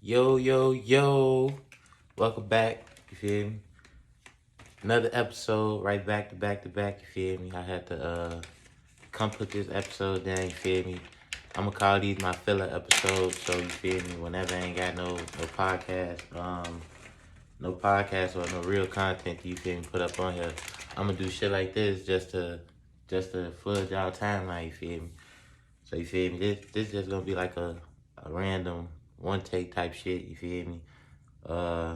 Yo, yo, yo. Welcome back. You feel me? Another episode right back to back to back. You feel me? I had to come put this episode down. You feel me? I'm gonna call these my filler episodes. So you feel me? Whenever I ain't got no podcast, no podcast or no real content. You feel me? Put up on here. I'm gonna do shit like this just to flood y'all timeline. You feel me? So you feel me? This just gonna be like a random one take type shit. You feel me? Uh.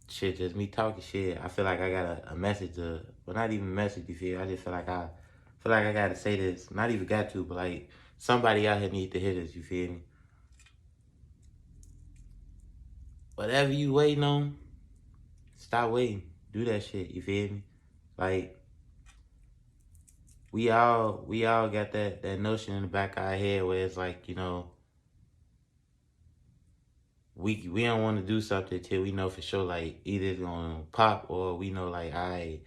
Shit, just me talking shit. I feel like I got a message to, well, not even a message. You feel? I just feel like I gotta say this. Not even got to, but like somebody out here need to hear this. You feel me? Whatever you waiting on, stop waiting. Do that shit. You feel me? Like we all got that notion in the back of our head where it's like we don't want to do something till we know for sure like either it's gonna pop or we know like I'm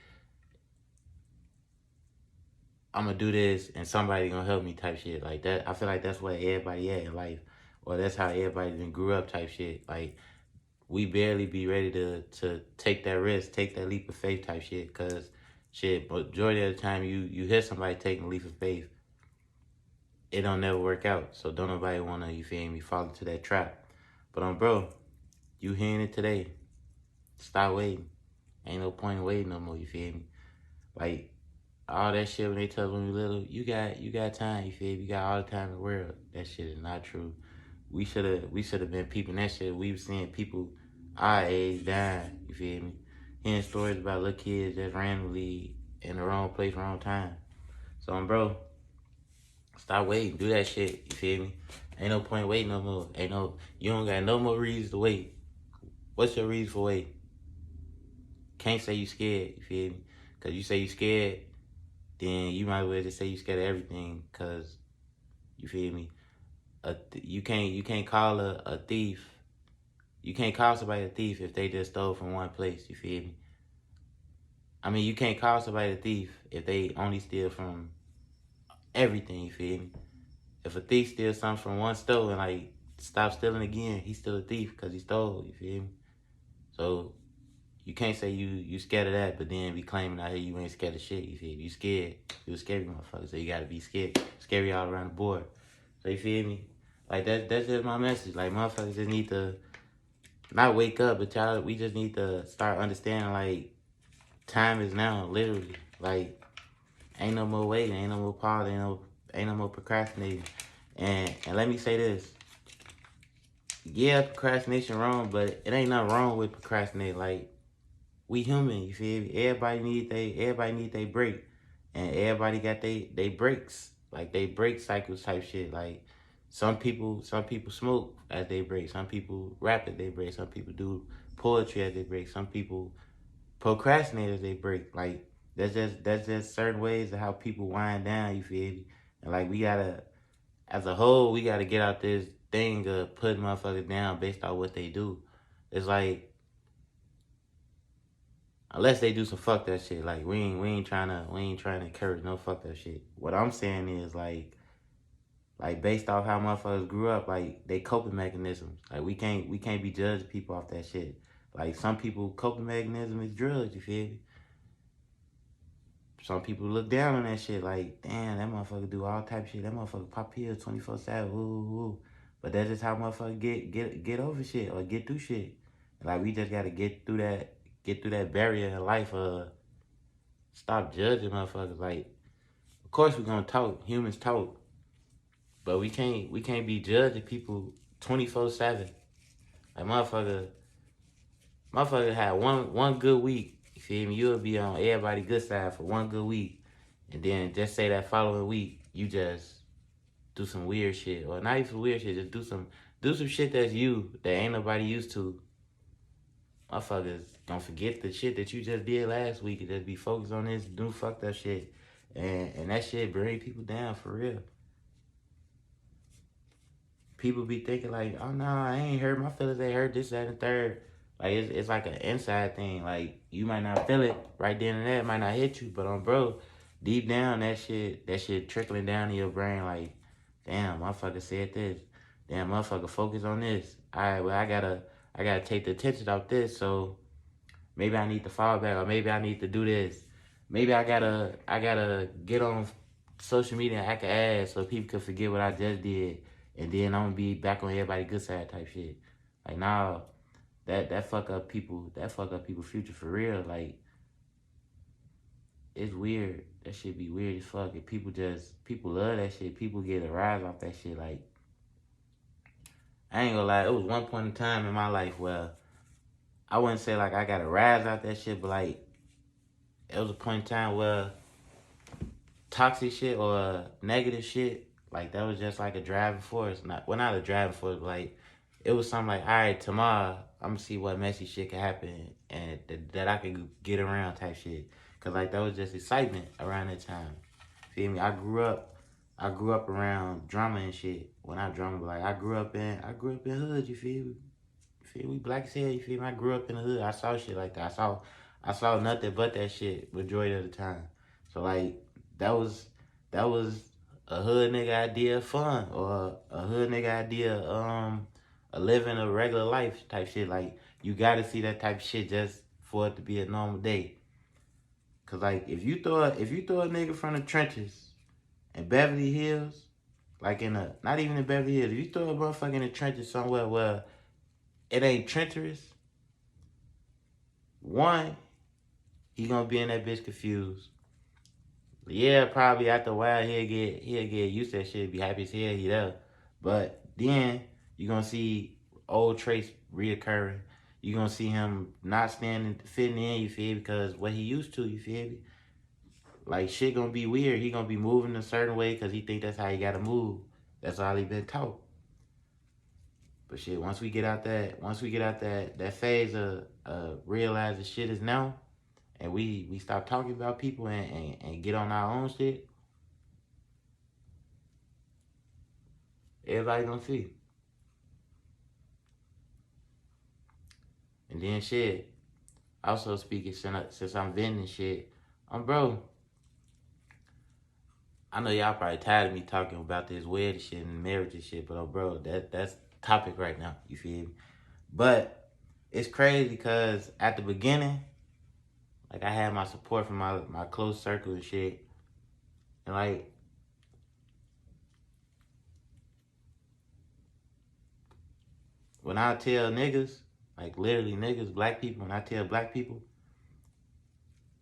gonna do this and somebody gonna help me type shit like that. I feel like that's where everybody at in life, or that's how everybody been grew up type shit. Like we barely be ready to take that risk, take that leap of faith type shit. Cause shit, majority of the time you hear somebody taking a leap of faith, it don't never work out. So don't nobody wanna, you feel me, fall into that trap. But bro, you hearing it today? Stop waiting. Ain't no point in waiting no more. You feel me? Like all that shit when they tell us when we little, you got time, you feel me? You got all the time in the world. That shit is not true. We should have been peeping that shit. We was seeing people our age dying, you feel me? Hearing stories about little kids just randomly in the wrong place, wrong time. So bro, stop waiting. Do that shit, you feel me? Ain't no point waiting no more. You don't got no more reasons to wait. What's your reason for waiting? Can't say you scared, you feel me? Cause you say you scared, then you might as well just say you scared of everything, cause you feel me. You can't call a thief. You can't call somebody a thief if they just stole from one place. You feel me? I mean, you can't call somebody a thief if they only steal from everything. You feel me? If a thief steals something from one store and like stop stealing again, he's still a thief because he stole. You feel me? So you can't say you scared of that, but then be claiming out here you ain't scared of shit. You feel me? You scared. You a scary motherfucker. So you gotta be scared. Scary all around the board. So you feel me? Like that's just my message. Like motherfuckers just need to not wake up, but we just need to start understanding like time is now, literally. Like ain't no more waiting, ain't no more pause, ain't no more procrastinating. And let me say this. Yeah, procrastination wrong, but it ain't nothing wrong with procrastinating. Like we human, you feel me? Everybody need they break. And everybody got they breaks. Like they break cycles type shit. Like some people smoke as they break. Some people rap as they break. Some people do poetry as they break. Some people procrastinate as they break. Like that's just certain ways of how people wind down, you feel me? And like we gotta as a whole, we gotta get out this thing of putting motherfuckers down based on what they do. It's like unless they do some fucked up shit. Like we ain't trying to encourage no fucked up shit. What I'm saying is like based off how motherfuckers grew up, like they coping mechanisms. Like we can't be judging people off that shit. Like some people coping mechanism is drugs, you feel me? Some people look down on that shit like, damn, that motherfucker do all type of shit. That motherfucker pop pills 24/7. Ooh, ooh, ooh. But that's just how motherfuckers get over shit or get through shit. Like we just gotta get through that barrier in life. Stop judging motherfuckers. Like, of course we gonna talk. Humans talk, but we can't be judging people 24/7. Like motherfucker had one good week. You feel me? You'll be on everybody's good side for one good week, and then just say that following week you just do some weird shit, or not even weird shit. Just do some shit that's you that ain't nobody used to. Motherfuckers don't forget the shit that you just did last week and just be focused on this new fucked up shit. And that shit bring people down for real. People be thinking like, oh no, I ain't hurt. My feelings ain't hurt. This, that, and third. Like it's like an inside thing. Like you might not feel it right then and there. It might not hit you, but bro, deep down that shit trickling down in your brain. Like, damn, motherfucker said this. damn, motherfucker, focus on this. All right, well, I gotta take the attention off this. So maybe I need to fall back, or maybe I need to do this. Maybe I gotta get on social media and act an ass so people can forget what I just did, and then I'm gonna be back on everybody's good side type shit. Like, nah, that fuck up people. That fuck up people's future for real. Like, it's weird. That shit be weird as fuck. And people love that shit. People get a rise off that shit. Like, I ain't gonna lie. It was one point in time in my life where I wouldn't say like I got a rise out that shit, but like it was a point in time where toxic shit or negative shit, like that was just like a driving force. Not a driving force, but like it was something like, all right, tomorrow I'm gonna see what messy shit can happen and that I can get around type shit. Cause like that was just excitement around that time. Feel me? I grew up around drama and shit. Well, not drama, but like I grew up in hood. You feel me? We black as hell, you feel me? I grew up in the hood. I saw shit like that. I saw nothing but that shit majority of the time. So like that was that was a hood nigga idea of fun, or a hood nigga idea of living a regular life type shit. Like you gotta see that type of shit just for it to be a normal day. Cause like if you throw a nigga from the trenches in Beverly Hills, like in a not even in Beverly Hills, if you throw a motherfucker in the trenches somewhere where it ain't treacherous, one, he gonna be in that bitch confused. Yeah, probably after a while he'll get used to that shit, be happy as hell he there. But then you gonna see old traits reoccurring. You gonna see him not fitting in, you feel, because what he used to, you feel me? Like shit gonna be weird. He gonna be moving a certain way because he think that's how he gotta move. That's all he been taught. But shit, once we get out that phase of realize the shit is now, and we stop talking about people and get on our own shit, everybody gonna see. And then shit, also speaking, since I'm vending shit, bro, I know y'all probably tired of me talking about this wedding shit and marriage and shit, but bro, that's topic right now, you feel me? But it's crazy because at the beginning, like I had my support from my close circle and shit. And like when I tell niggas, like literally niggas, black people, when I tell black people,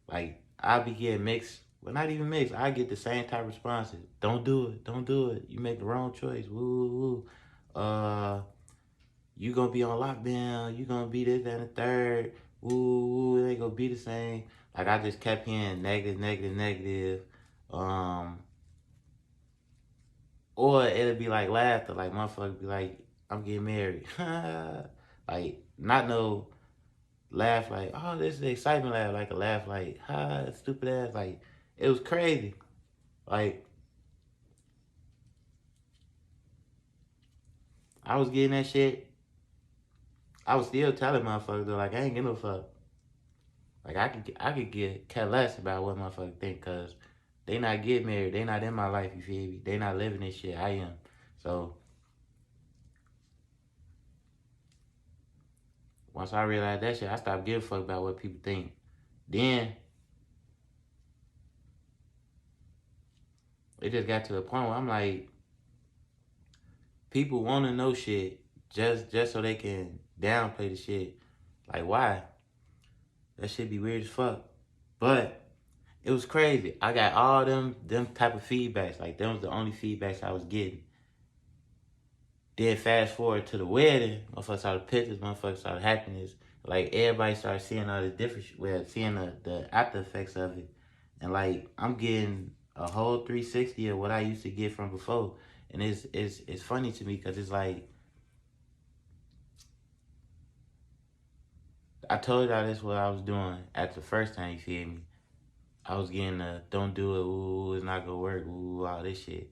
like I be getting mixed, well not even mixed, I get the same type of responses. Don't do it, don't do it. You make the wrong choice. Woo woo woo. You gonna be on lockdown, you gonna be this, that, and the third. Woo woo, it ain't gonna be the same. Like I just kept hearing negative, negative, negative. Um Or it'll be like laughter, like motherfucker be like, I'm getting married. Like, not no laugh like, oh, this is excitement laugh, like a laugh like, ha, stupid ass. Like, it was crazy. Like, I was getting that shit. I was still telling motherfuckers though, like, I ain't give no fuck. Like, I could get care less about what motherfuckers think, cause they not get married. They not in my life, you feel me? They not living this shit. I am. So, once I realized that shit, I stopped giving a fuck about what people think. Then it just got to the point where I'm like, people want to know shit just so they can downplay the shit. Like, why? That shit be weird as fuck. But it was crazy. I got all them type of feedbacks. Like, them was the only feedbacks I was getting. Then fast forward to the wedding, motherfuckers saw the pictures, motherfuckers saw the happiness. Like, everybody started seeing all the different, well, seeing the after effects of it. And like, I'm getting a whole 360 of what I used to get from before. And it's funny to me because it's like, I told y'all this what I was doing at the first time, you feel me? I was getting the don't do it, ooh, it's not gonna work, ooh, all this shit.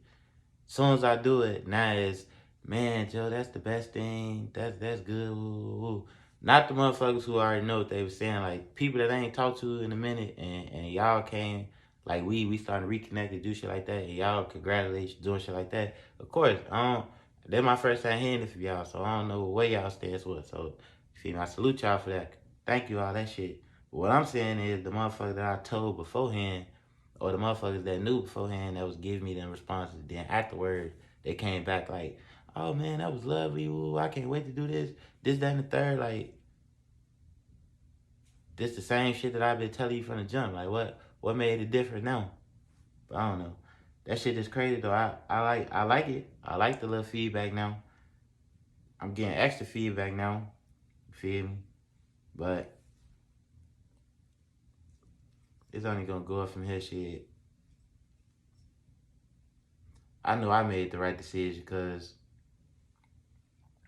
Soon as I do it, now it's, man, Joe, that's the best thing. That's good, ooh, ooh. Not the motherfuckers who already know what they were saying, like people that I ain't talked to in a minute and y'all came, like we starting to reconnect and do shit like that, and y'all congratulations doing shit like that. Of course, That's my first time hearing it from y'all, so I don't know where y'all stance was. So, you feel me? I salute y'all for that. Thank you, all that shit. But what I'm saying is the motherfuckers that I told beforehand, or the motherfuckers that knew beforehand that was giving me them responses, then afterwards, they came back like, oh man, that was lovely. Ooh, I can't wait to do this, that, and the third. Like, this the same shit that I've been telling you from the jump. Like, what made it different now? But I don't know. That shit is crazy though. I like it. I like the little feedback now. I'm getting extra feedback now. You feel me? But it's only gonna go up from here. Shit. I know I made the right decision because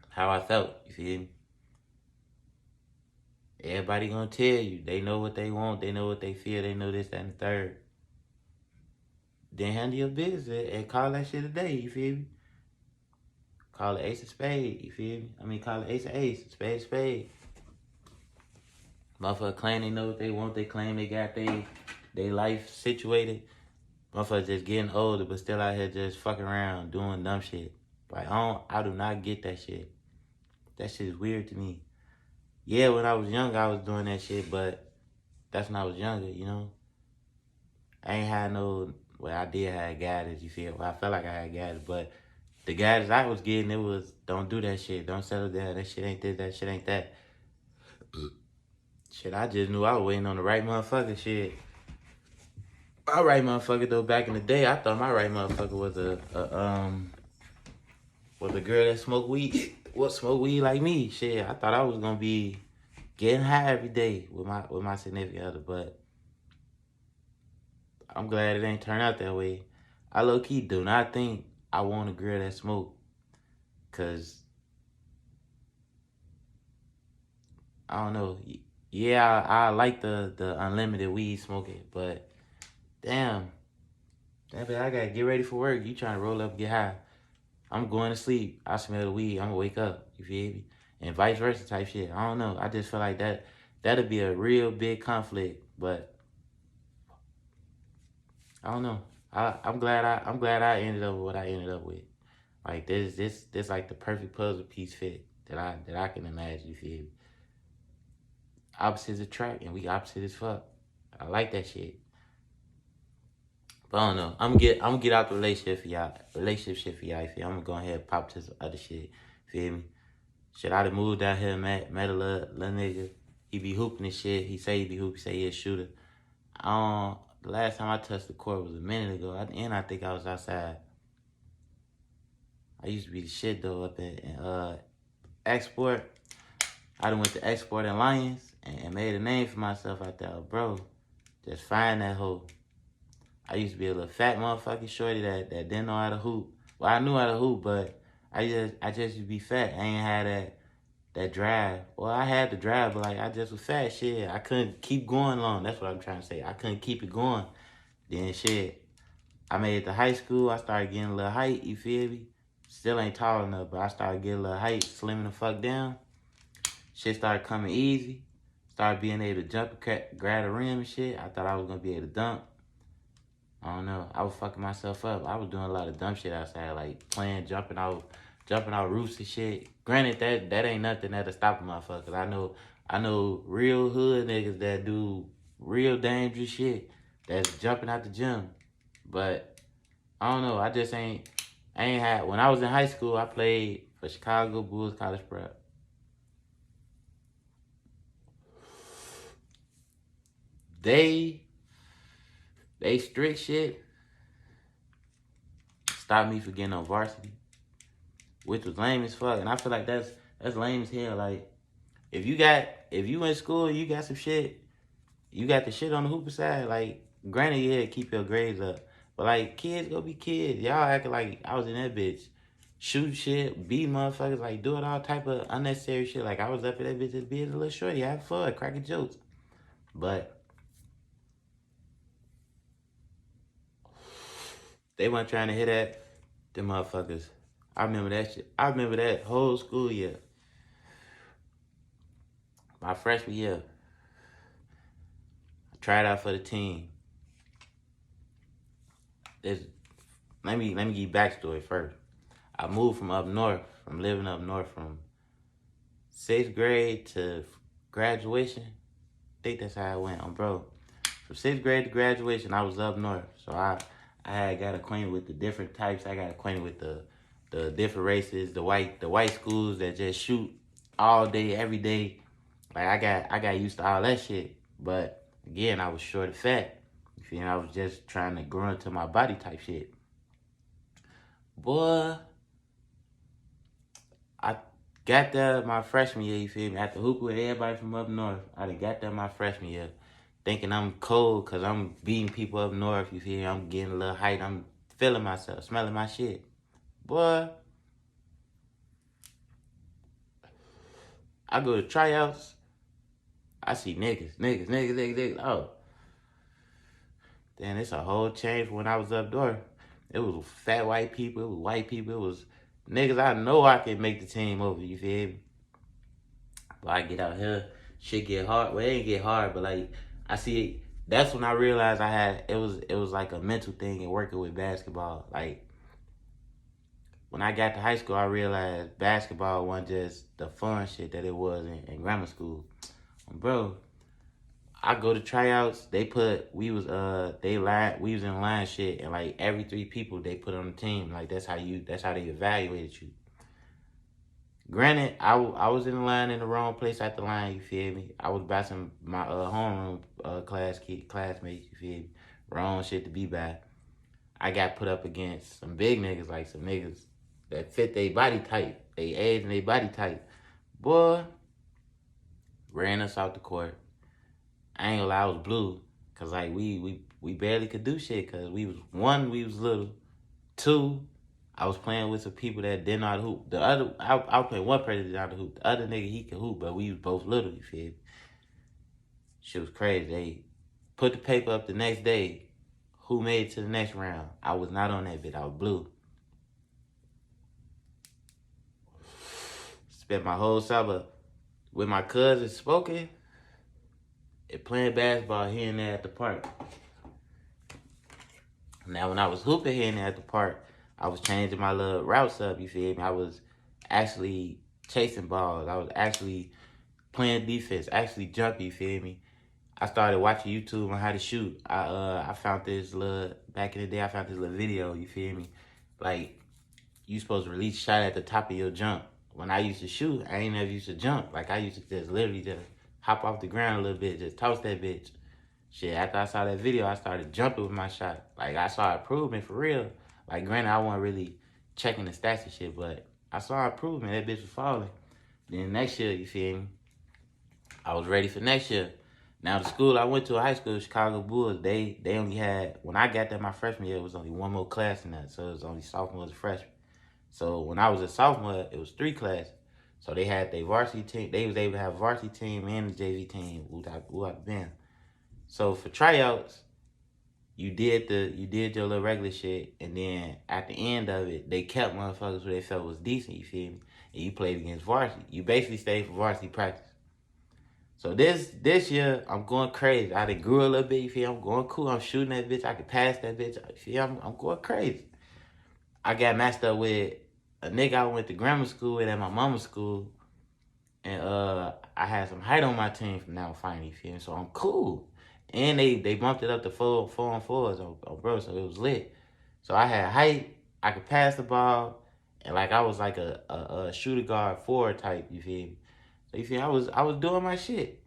how I felt. You feel me? Everybody gonna tell you. They know what they want. They know what they feel. They know this, that, and the third. Then handle your business and call that shit a day. You feel me? Call it ace of spade. You feel me? I mean, call it ace of ace. Spade, spade. Motherfucker claim they know what they want. They claim they got they life situated. Motherfuckers just getting older, but still out here just fucking around doing dumb shit. Like I do not get that shit. That shit is weird to me. Yeah, when I was young, I was doing that shit, but that's when I was younger, you know. I ain't had no. Well, I did have guidance. You feel? Well, I felt like I had guidance, but the guidance I was getting, it was don't do that shit. Don't settle down. That shit ain't this. That shit ain't that. Shit, I just knew I was waiting on the right motherfucker. Shit. My right motherfucker though, back in the day, I thought my right motherfucker was a girl that smoked weed. What smoked weed like me? Shit, I thought I was gonna be getting high every day with my significant other, but I'm glad it ain't turned out that way. I low key do not think I want a girl that smoke, cause I don't know. Yeah, I like the unlimited weed smoking, but damn, I gotta get ready for work. You trying to roll up, get high? I'm going to sleep. I smell the weed. I'm gonna wake up. You feel me? And vice versa type shit. I don't know. I just feel like that'd be a real big conflict. But I don't know. I'm glad I ended up with what I ended up with. Like this like the perfect puzzle piece fit that I can imagine. You feel me? Opposites attract, and we opposite as fuck. I like that shit. But I don't know. I'm gonna get out the relationship for y'all. Relationship shit for y'all. You feel? I'm gonna go ahead and pop to some other shit. Feel me? Shit, I done moved out here, met a little nigga. He be hooping and shit. He say he be hooping, say he a shooter. The last time I touched the court was a minute ago, and I think I was outside. I used to be the shit though up in export. I done went to export in Lions and made a name for myself out there, bro. Just find that hoe. I used to be a little fat motherfucking shorty that didn't know how to hoop. Well, I knew how to hoop, but I just used to be fat. I ain't had that drive. Well, I had the drive, but like I just was fat. Shit, I couldn't keep going long. That's what I'm trying to say. I couldn't keep it going. Then shit, I made it to high school. I started getting a little height. You feel me? Still ain't tall enough, but I started getting a little height, slimming the fuck down. Shit started coming easy. Started being able to jump and grab the rim and shit. I thought I was gonna be able to dunk. I don't know. I was fucking myself up. I was doing a lot of dumb shit outside, like playing, jumping out roofs and shit. Granted, that ain't nothing that'll stop a motherfucker. I know real hood niggas that do real dangerous shit. That's jumping out the gym. But I don't know. I ain't had. When I was in high school, I played for Chicago Bulls College Prep. They strict shit stopped me from getting on varsity, which was lame as fuck. And I feel like that's lame as hell. Like if you in school, you got some shit, you got the shit on the hooper side. Like granted, yeah, keep your grades up, but like kids go be kids. Y'all acting like I was in that bitch, shoot shit, beat motherfuckers, like doing all type of unnecessary shit. Like I was up at that bitch just being a little shorty, having fun, cracking jokes, but they weren't trying to hit at them motherfuckers. I remember that shit. I remember that whole school year. My freshman year, I tried out for the team. There's, let me give you backstory first. I moved from up north, from living up north from 6th grade to graduation. I think that's how it went, bro. From 6th grade to graduation, I was up north. So I had got acquainted with the different types. I got acquainted with the different races, the white schools that just shoot all day, every day. Like I got used to all that shit. But again, I was short and fat. You feel me? I was just trying to grow into my body type shit. Boy, I got there my freshman year, you feel me? After hooping with everybody from up north, I done got there my freshman year. Thinking I'm cold because I'm beating people up north, you feel me? I'm getting a little height. I'm feeling myself, smelling my shit. Boy, I go to tryouts. I see niggas. Oh, then it's a whole change from when I was up north. It was fat white people. It was white people. It was niggas I know I can make the team over, you feel me? But I get out here, shit get hard. Well, it ain't get hard, but like, I see, that's when I realized it was like a mental thing and working with basketball. Like, when I got to high school, I realized basketball wasn't just the fun shit that it was in grammar school. Bro, I go to tryouts. We was in line shit, and like every 3 people they put on the team. Like that's how they evaluated you. Granted, I was in the line in the wrong place at the line. You feel me? I was by my homeroom classmates. You feel me? Wrong shit to be by. I got put up against some big niggas, like some niggas that fit their body type, they age and their body type. Boy, ran us out the court. I ain't gonna lie, I was blue. Cause like we barely could do shit. Cause we was little. 2, I was playing with some people that didn't know how to hoop. I was playing one person that didn't know how to hoop. The other nigga, he could hoop, but we was both little, you feel me? Shit was crazy. They put the paper up the next day. Who made it to the next round? I was not on that bit. I was blue. Spent my whole summer with my cousins smoking and playing basketball here and there at the park. Now, when I was hooping here and there at the park, I was changing my little routes up, you feel me? I was actually chasing balls. I was actually playing defense, actually jumping, you feel me? I started watching YouTube on how to shoot. I found this back in the day, I found this little video, you feel me? Like, you supposed to release shot at the top of your jump. When I used to shoot, I ain't never used to jump. Like, I used to just literally just hop off the ground a little bit, just toss that bitch. Shit, after I saw that video, I started jumping with my shot. Like, I saw improvement for real. Like, granted, I wasn't really checking the stats and shit, but I saw improvement. That bitch was falling. Then next year, you feel me? I was ready for next year. Now, the school I went to, high school, Chicago Bulls, they only had, when I got there my freshman year, it was only 1 more class in that. So it was only sophomores and freshmen. So when I was a sophomore, it was 3 classes. So they had their varsity team. They was able to have a varsity team and a JV team. Who I've been. So for tryouts, you did your little regular shit, and then at the end of it, they kept motherfuckers who they felt was decent, you feel me? And you played against varsity. You basically stayed for varsity practice. So this year, I'm going crazy. I done grew a little bit, you feel me? I'm going cool. I'm shooting that bitch. I can pass that bitch. You feel me? I'm going crazy. I got matched up with a nigga I went to grammar school with at my mama's school. And I had some height on my team from now finally, you feel me? So I'm cool. And they bumped it up to 4-on-4s, bro, so it was lit. So I had height, I could pass the ball, and like I was like a shooter guard 4 type, you feel me? So you feel me? I was doing my shit.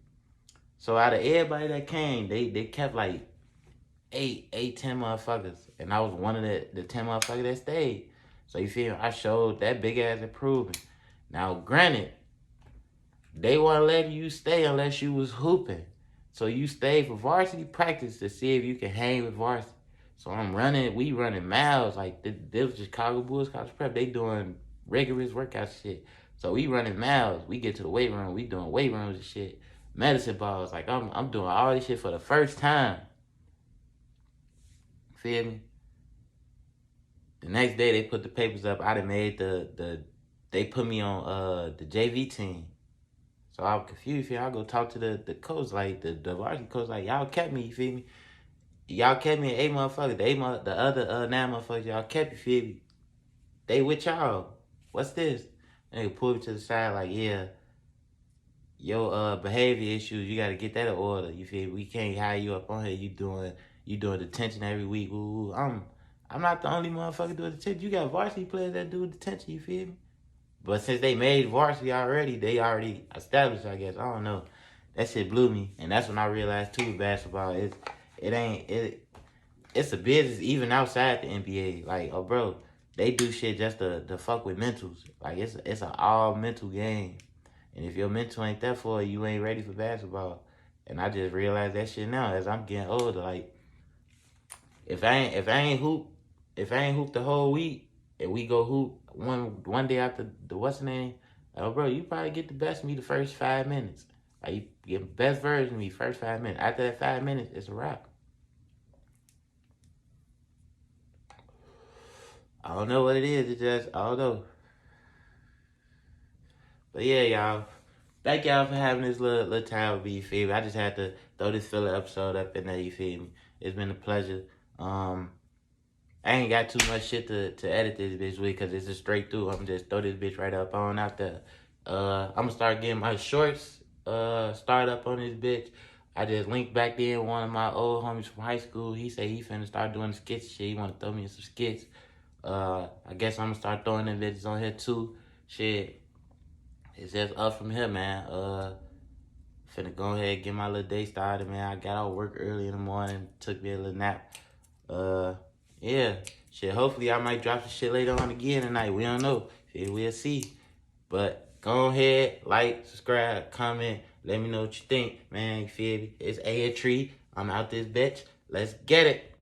So out of everybody that came, they kept like 10 motherfuckers. And I was one of the 10 motherfuckers that stayed. So you feel me? I showed that big ass improvement. Now granted, they weren't letting you stay unless you was hooping. So you stayed for varsity practice to see if you can hang with varsity. So we running miles. Like, this was Chicago Bulls College Prep. They doing rigorous workout shit. So we running miles. We get to the weight room. We doing weight rooms and shit. Medicine balls. Like, I'm doing all this shit for the first time. Feel me? The next day, they put the papers up. I done made they put me on the JV team. So I was confused, you feel me? I go talk to the coach, like the varsity coach, like, y'all kept me, you feel me? Y'all kept me 8 motherfuckers. The other 9 motherfuckers, y'all kept, you feel me? they with y'all. What's this? And they pull me to the side like, yeah, your behavior issues, you gotta get that in order. You feel me? We can't hire you up on here. You doing detention every week. Ooh, I'm not the only motherfucker doing detention. You got varsity players that do detention, you feel me? But since they made varsity already, they already established, I guess. I don't know. That shit blew me. And that's when I realized too, basketball it ain't it it's a business even outside the NBA. Like, oh bro, they do shit just to fuck with mentals. Like it's an all mental game. And if your mental ain't there for it, you ain't ready for basketball. And I just realized that shit now as I'm getting older. Like if I ain't hoop the whole week and we go hoop one day after the what's the name, oh bro, you probably get the best of me the first 5 minutes. Like you get the best version of me first 5 minutes. After that 5 minutes, it's a wrap. I don't know what it is. It's just I don't know. But yeah, y'all. Thank y'all for having this little time with me, you feel me? I just had to throw this filler episode up in there, you feel me? It's been a pleasure. I ain't got too much shit to edit this bitch with because it's a straight through. I'm just throw this bitch right up on out there. I'm gonna start getting my shorts start up on this bitch. I just linked back in one of my old homies from high school. He said he finna start doing skits shit. He wanna throw me in some skits. I guess I'm gonna start throwing them bitches on here too. Shit, it's just up from here, man. Finna go ahead and get my little day started, man. I got out work early in the morning, took me a little nap. Uh, yeah, shit. Hopefully, I might drop some shit later on again tonight. We don't know. Shit, we'll see. But go ahead, like, subscribe, comment. Let me know what you think, man. You feel me? It's A N T R3E. I'm out this bitch. Let's get it.